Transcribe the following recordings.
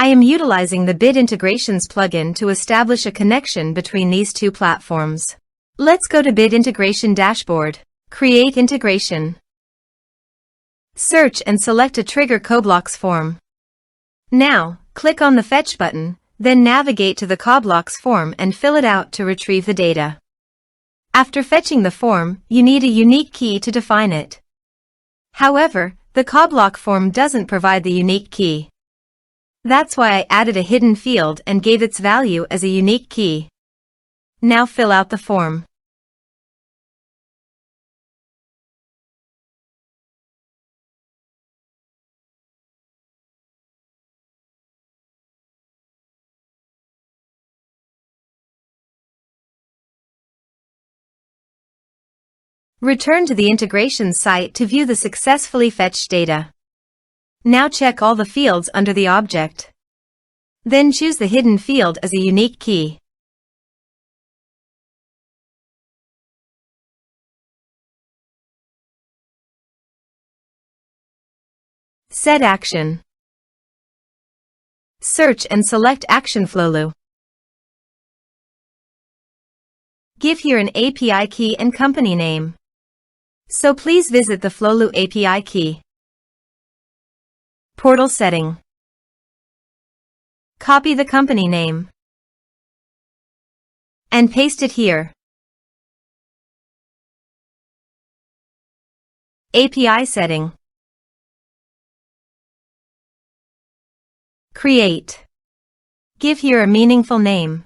I am utilizing the Bit Integrations plugin to establish a connection between these two platforms. Let's go to Bit Integration Dashboard. Create integration. Search and select a trigger CoBlocks form. Now, click on the Fetch button, then navigate to the CoBlocks form and fill it out to retrieve the data. After fetching the form, you need a unique key to define it. However, the CoBlock form doesn't provide the unique key. That's why I added a hidden field and gave its value as a unique key. Now fill out the form. Return to the integration site to view the successfully fetched data. Now check all the fields under the object. Then choose the hidden field as a unique key. Set action. Search and select Action Flowlu. Give here an API key and company name. So please visit the Flowlu API key. Portal setting. Copy the company name and paste it here. API setting. Create. Give here a meaningful name.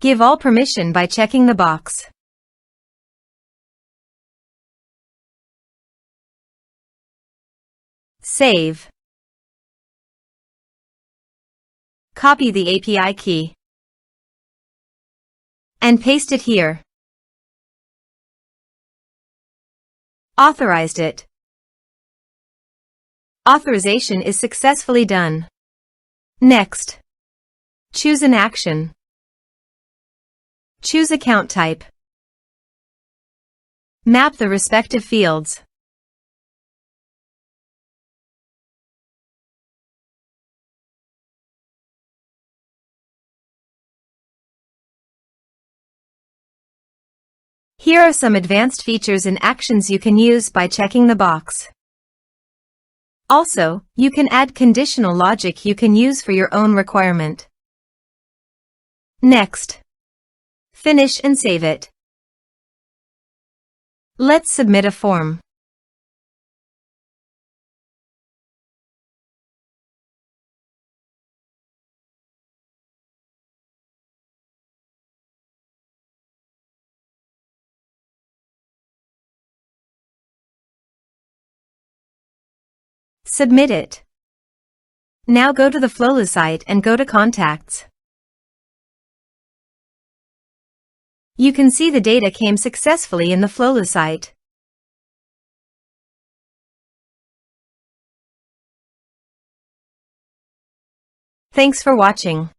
Give all permission by checking the box. Save. Copy the API key and paste it here. Authorized it. Authorization is successfully done. Next, choose an action. Choose account type. Map the respective fields. Here are some advanced features and actions you can use by checking the box. Also, you can add conditional logic you can use for your own requirement. Next, finish and save it. Let's submit a form. Submit it. Now go to the Flowlu site and go to Contacts. You can see the data came successfully in the Flowlu site. Thanks for watching.